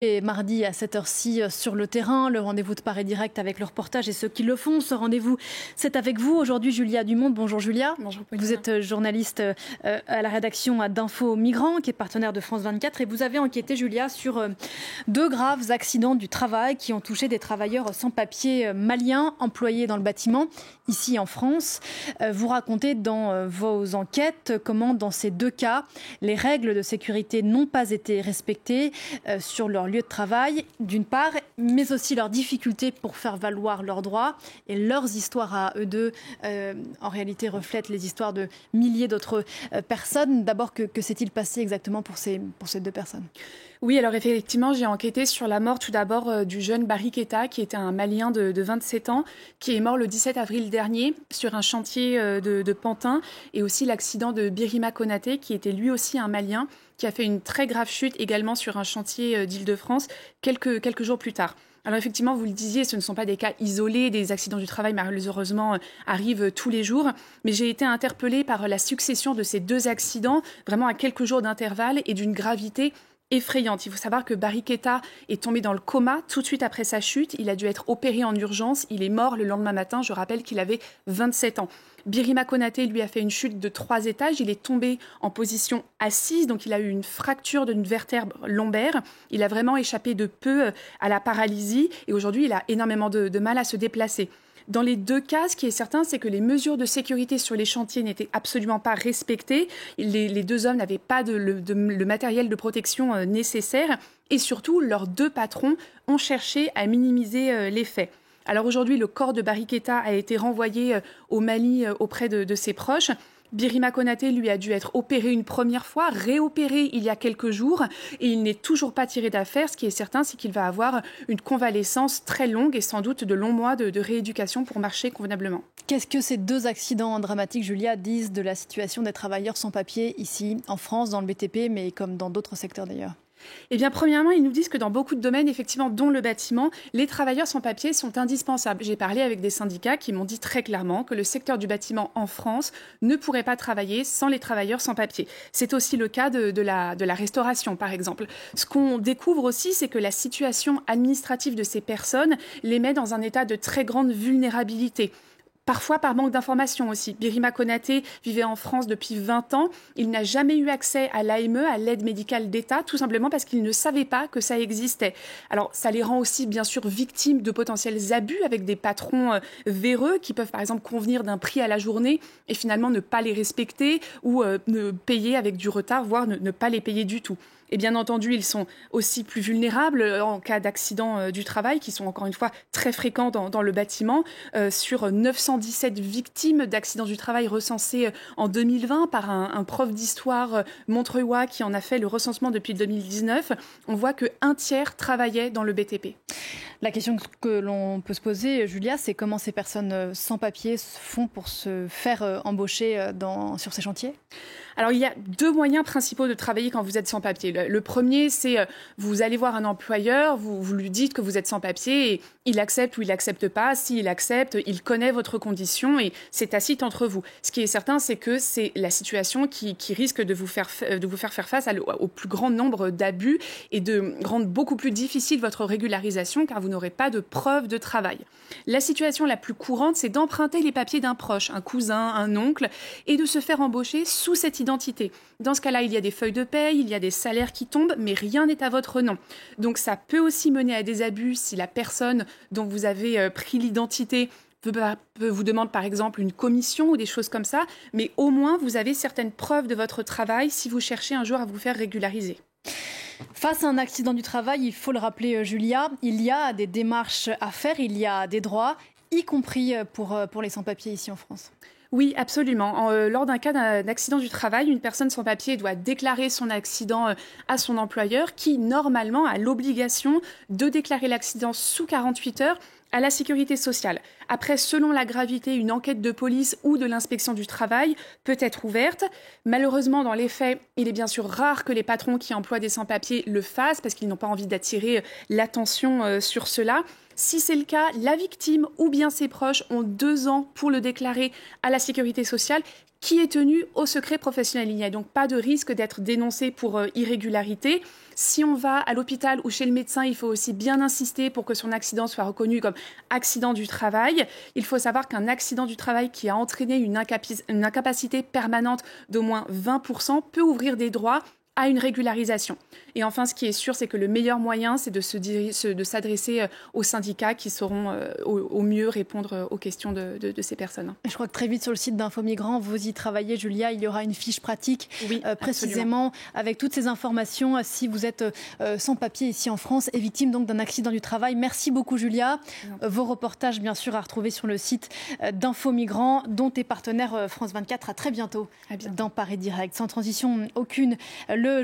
Et mardi à cette heure-ci sur le terrain, le rendez-vous de Paris Direct avec le reportage et ceux qui le font. Ce rendez-vous, c'est avec vous aujourd'hui, Julia Dumonde. Bonjour Julia. Bonjour Pauline. Vous êtes journaliste à la rédaction d'Info Migrants, qui est partenaire de France 24. Et vous avez enquêté, Julia, sur deux graves accidents du travail qui ont touché des travailleurs sans papier maliens employés dans le bâtiment, ici en France. Vous racontez dans vos enquêtes comment, dans ces deux cas, les règles de sécurité n'ont pas été respectées sur leur lieu de travail, d'une part, mais aussi leurs difficultés pour faire valoir leurs droits. Et leurs histoires à eux deux, en réalité, reflètent les histoires de milliers d'autres personnes. D'abord, que s'est-il passé exactement pour ces deux personnes ? Oui, alors effectivement, j'ai enquêté sur la mort tout d'abord du jeune Barry Keita, qui était un Malien de 27 ans, qui est mort le 17 avril dernier sur un chantier de Pantin, et aussi l'accident de Birima Konaté, qui était lui aussi un Malien, qui a fait une très grave chute également sur un chantier d'Île-de-France quelques jours plus tard. Alors effectivement, vous le disiez, ce ne sont pas des cas isolés, des accidents du travail malheureusement arrivent tous les jours, mais j'ai été interpellée par la succession de ces deux accidents, vraiment à quelques jours d'intervalle et d'une gravité effrayante. Il faut savoir que Barry Keita est tombé dans le coma tout de suite après sa chute. Il a dû être opéré en urgence. Il est mort le lendemain matin. Je rappelle qu'il avait 27 ans. Birima Konaté, lui, a fait une chute de 3 étages. Il est tombé en position assise, donc il a eu une fracture d'une vertèbre lombaire. Il a vraiment échappé de peu à la paralysie et aujourd'hui, il a énormément de mal à se déplacer. Dans les deux cas, ce qui est certain, c'est que les mesures de sécurité sur les chantiers n'étaient absolument pas respectées. Les deux hommes n'avaient pas le matériel de protection nécessaire. Et surtout, leurs deux patrons ont cherché à minimiser les faits. Alors aujourd'hui, le corps de Barry Keita a été renvoyé au Mali auprès de ses proches. Birima Konaté, lui, a dû être opéré une première fois, réopéré il y a quelques jours, et il n'est toujours pas tiré d'affaire. Ce qui est certain, c'est qu'il va avoir une convalescence très longue et sans doute de longs mois de rééducation pour marcher convenablement. Qu'est-ce que ces deux accidents dramatiques, Julia, disent de la situation des travailleurs sans papier ici, en France, dans le BTP, mais comme dans d'autres secteurs d'ailleurs ? Eh bien, premièrement, ils nous disent que dans beaucoup de domaines, effectivement, dont le bâtiment, les travailleurs sans papier sont indispensables. J'ai parlé avec des syndicats qui m'ont dit très clairement que le secteur du bâtiment en France ne pourrait pas travailler sans les travailleurs sans papier. C'est aussi le cas de la restauration, par exemple. Ce qu'on découvre aussi, c'est que la situation administrative de ces personnes les met dans un état de très grande vulnérabilité. Parfois par manque d'informations aussi. Birima Konaté vivait en France depuis 20 ans. Il n'a jamais eu accès à l'AME, à l'aide médicale d'État, tout simplement parce qu'il ne savait pas que ça existait. Alors, ça les rend aussi, bien sûr, victimes de potentiels abus avec des patrons véreux qui peuvent, par exemple, convenir d'un prix à la journée et finalement ne pas les respecter ou ne payer avec du retard, voire ne pas les payer du tout. Et bien entendu, ils sont aussi plus vulnérables en cas d'accident du travail, qui sont encore une fois très fréquents dans le bâtiment. Sur 917 victimes d'accidents du travail recensées en 2020 par un prof d'histoire montreuillois qui en a fait le recensement depuis 2019, on voit qu'un tiers travaillait dans le BTP. La question que l'on peut se poser, Julia, c'est comment ces personnes sans papier font pour se faire embaucher sur ces chantiers ? Alors, il y a deux moyens principaux de travailler quand vous êtes sans papier. Le premier, c'est vous allez voir un employeur, vous lui dites que vous êtes sans papier et il accepte ou il n'accepte pas. S'il accepte, il connaît votre condition et c'est tacite entre vous. Ce qui est certain, c'est que c'est la situation qui risque de vous faire faire face au plus grand nombre d'abus et de rendre beaucoup plus difficile votre régularisation car vous n'aurez pas de preuve de travail. La situation la plus courante, c'est d'emprunter les papiers d'un proche, un cousin, un oncle, et de se faire embaucher sous cette identité. Dans ce cas-là, il y a des feuilles de paye, il y a des salaires qui tombent, mais rien n'est à votre nom. Donc ça peut aussi mener à des abus si la personne dont vous avez pris l'identité vous demande par exemple une commission ou des choses comme ça, mais au moins vous avez certaines preuves de votre travail si vous cherchez un jour à vous faire régulariser. Face à un accident du travail, il faut le rappeler, Julia, il y a des démarches à faire, il y a des droits, y compris pour les sans-papiers ici en France. Oui, absolument. Lors d'un cas d'accident du travail, une personne sans papier doit déclarer son accident à son employeur qui, normalement, a l'obligation de déclarer l'accident sous 48 heures à la sécurité sociale. Après, selon la gravité, une enquête de police ou de l'inspection du travail peut être ouverte. Malheureusement, dans les faits, il est bien sûr rare que les patrons qui emploient des sans-papiers le fassent parce qu'ils n'ont pas envie d'attirer l'attention sur cela. Si c'est le cas, la victime ou bien ses proches ont 2 ans pour le déclarer à la sécurité sociale. qui est tenu au secret professionnel. Il n'y a donc pas de risque d'être dénoncé pour irrégularité. Si on va à l'hôpital ou chez le médecin, il faut aussi bien insister pour que son accident soit reconnu comme accident du travail. Il faut savoir qu'un accident du travail qui a entraîné une incapacité permanente d'au moins 20% peut ouvrir des droits à une régularisation. Et enfin, ce qui est sûr, c'est que le meilleur moyen, c'est de s'adresser aux syndicats qui sauront au mieux répondre aux questions de ces personnes. Je crois que très vite sur le site d'Info Migrants, vous y travaillez, Julia, il y aura une fiche pratique, précisément avec toutes ces informations si vous êtes sans papier ici en France et victime donc d'un accident du travail. Merci beaucoup, Julia. Vos reportages, bien sûr, à retrouver sur le site d'Info Migrants, dont est partenaire France 24. À très bientôt dans Paris Direct. Sans transition aucune, le journal